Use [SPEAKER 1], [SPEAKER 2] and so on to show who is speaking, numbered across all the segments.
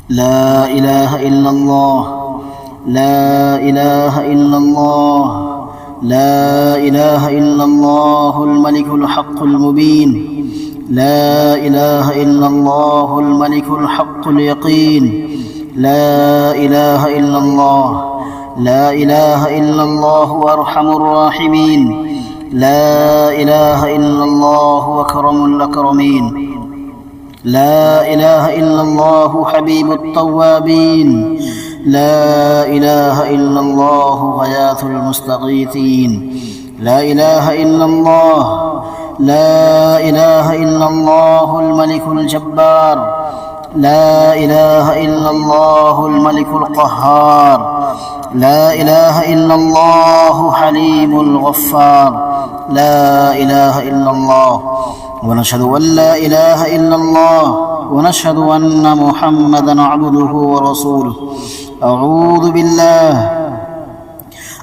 [SPEAKER 1] لا إله إلا الله، لا إله إلا الله، لا إله إلا الله الملك الحق المبين، لا إله إلا الله الملك الحق اليقين، لا إله إلا الله، لا إله إلا الله أرحم الراحمين، لا إله إلا الله أكرم الأكرمين، لا إله إلا الله حبيب التوابين، لا إله إلا الله غياث المستغيثين، لا إله إلا الله، لا إله إلا الله الملك الجبار، لا إله إلا الله الملك القهار، لا إله إلا الله حليم الغفار، لا إله إلا الله. ونشهد أن لا إله إلا الله، ونشهد أن محمدًا عبده ورسوله.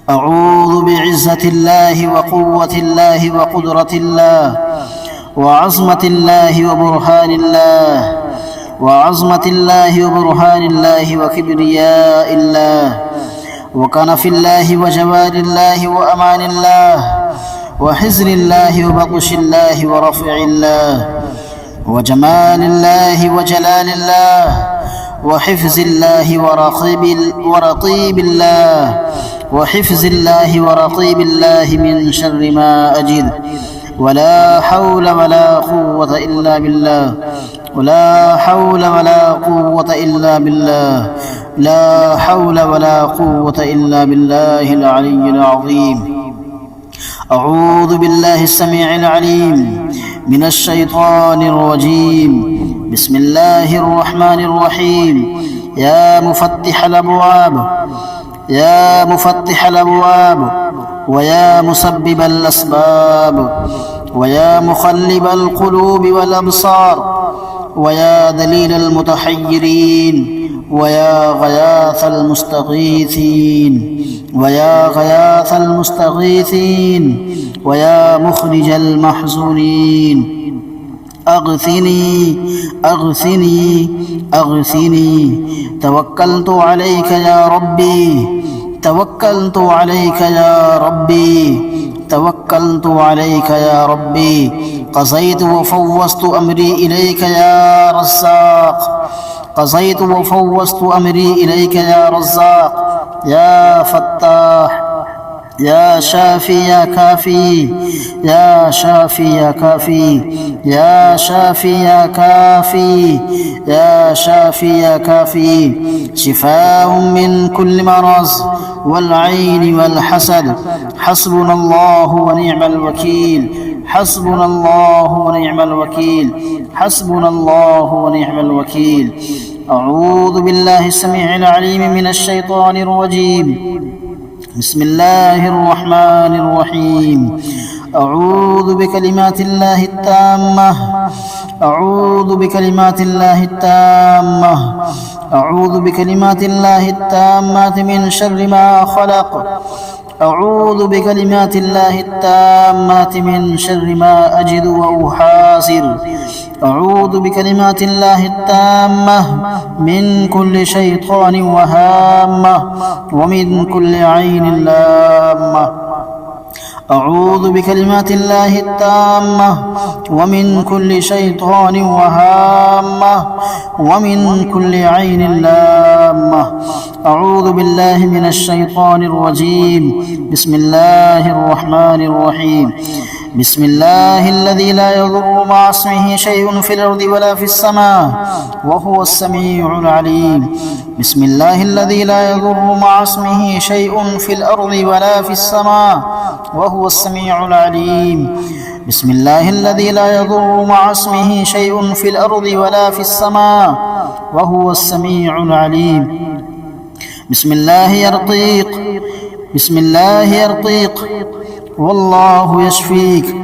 [SPEAKER 1] أعوذ بعزة الله وقوة الله وقدرة الله وعظمة الله وبرهان الله، وعظمة الله وبرهان الله وكبرياء الله وكنف الله وجوار الله وأمان الله وحزن الله وبطش الله ورفع الله وجمال الله وجلال الله وحفظ الله ورطيب الله، وحفظ الله ورطيب الله من شر ما أجد، ولا حول ولا قوة إلا بالله، ولا حول ولا قوة إلا بالله، لا حول ولا قوة إلا بالله العلي العظيم. أعوذ بالله السميع العليم من الشيطان الرجيم. بسم الله الرحمن الرحيم. يا مفتح الأبواب، يا مفتح الأبواب، ويا مسبب الأسباب، ويا مقلب القلوب والأبصار، ويا دليل المتحيرين، ويا غياث المستغيثين، ويا غياث المستغيثين، ويا مخرج المحزونين، أغثني أغثني أغثني. توكلت عليك يا ربي، توكلت عليك يا ربي، توكلت عليك يا ربي. قضيت وفوضت أمري إليك يا رزاق، قضيت وفوضت أمري إليك يا رزاق، يا فتاح، يا شافي يا كافي، يا شافي يا كافي، يا شافي يا كافي، يا شافي يا كافي. شفاء من كل مرض والعين والحسد. حسبنا الله ونعم الوكيل، حسبنا الله ونعم الوكيل، حسبنا الله ونعم الوكيل. أعوذ بالله السميع العليم من الشيطان الرجيم. بسم الله الرحمن الرحيم. أعوذ بكلمات الله التامة، أعوذ بكلمات الله التامة، أعوذ بكلمات الله التامة من شر ما خلق، أعوذ بكلمات الله التامة من شر ما أجد وأحاذر، أعوذ بكلمات الله التامة من كل شيطان وهامة ومن كل عين لامة. أعوذ بكلمات الله التامة ومن كل شيطان وهامة ومن كل عين لامة. أعوذ بالله من الشيطان الرجيم. بسم الله الرحمن الرحيم. بسم الله الذي لا يضر مع اسمه شيء في الأرض ولا في السماء وهو السميع العليم. بسم الله الذي لا يضر مع اسمه شيء في الأرض ولا في السماء وهو السميع العليم. بسم الله الذي لا يضر مع اسمه شيء في الأرض ولا في السماء وهو السميع العليم. بسم الله يرقيق، بسم الله يرقيق، والله يشفيك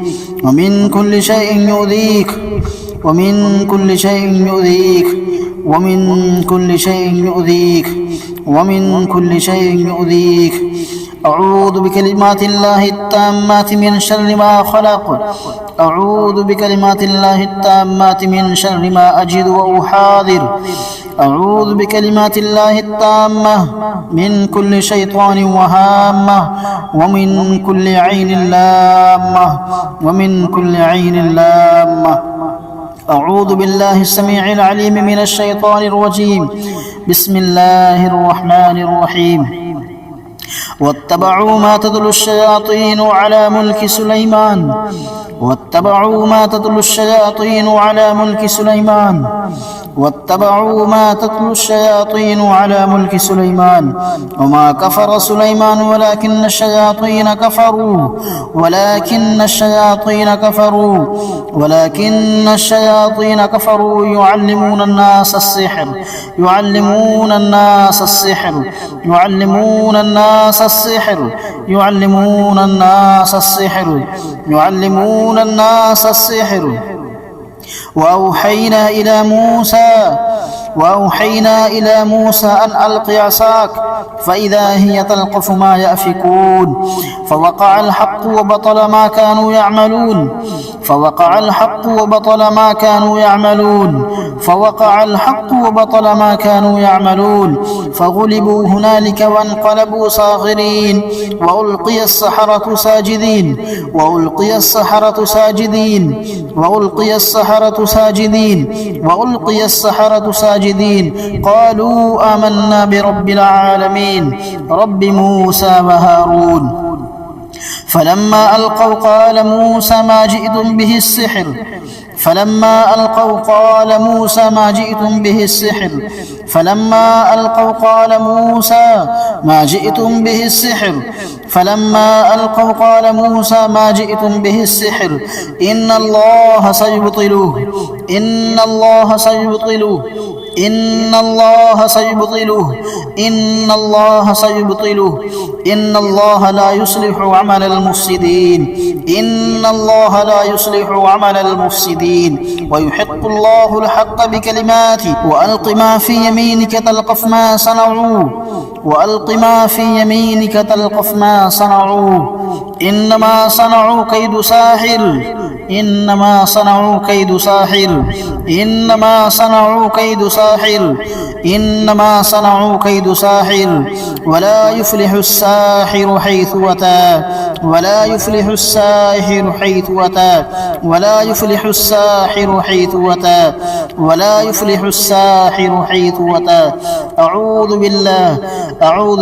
[SPEAKER 1] ومن كل شيء يؤذيك، ومن كل شيء يؤذيك، ومن كل شيء يؤذيك، ومن كل شيء يؤذيك. أعوذ بكلمات الله التامات من شر ما خلق، أعوذ بكلمات الله التامات من شر ما أجد وأحاذر، أعوذ بكلمات الله التامة من كل شيطان وهامة ومن كل عين لامة ومن كل عين لامة. أعوذ بالله السميع العليم من الشيطان الرجيم. بسم الله الرحمن الرحيم. واتبعوا ما تتلو الشياطين على ملك سليمان واتبعوا ما تتلو الشياطين على ملك سليمان واتبعوا ما تتلو الشياطين على ملك سليمان وما كفر سليمان ولكن الشياطين كفروا يعلمون الناس السحر يعلمون الناس السحر. وأوحينا إلى موسى أن ألق عصاك فإذا هي تلقف ما يأفكون فوقع الحق وبطل ما كانوا يعملون فغلبوا هنالك وانقلبوا صاغرين وألقي السحرة ساجدين قالوا آمنا برب العالمين رب موسى وهارون فلما ألقوا قال موسى ما جئتم به السحر فلما ألقوا قال موسى ما جئتم به السحر إن الله سيبطله إن الله لا يصلح عمل المفسدين ويحق الله الحق بكلماته وألق ما في يمينك تلقف ما صنعوا إنما صنعوا كيد ساحر ولا يفلح الساحر حيث أتى. أعوذ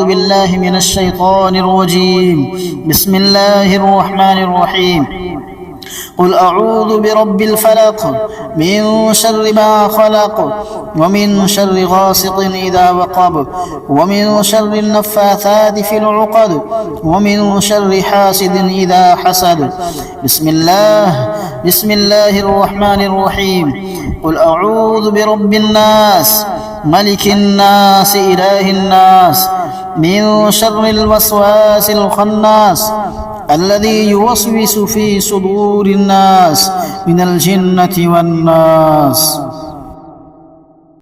[SPEAKER 1] بالله من الشيطان الرجيم. بسم الله الرحمن الرحيم. قل أعوذ برب الفلق من شر ما خلق ومن شر غاسق إذا وقب ومن شر النفاثات في العقد ومن شر حاسد إذا حسد. بسم الله الرحمن الرحيم. قل أعوذ برب الناس ملك الناس إله الناس من شر الوسواس الخناس الذي يوسوس في صدور الناس من الجنة والناس.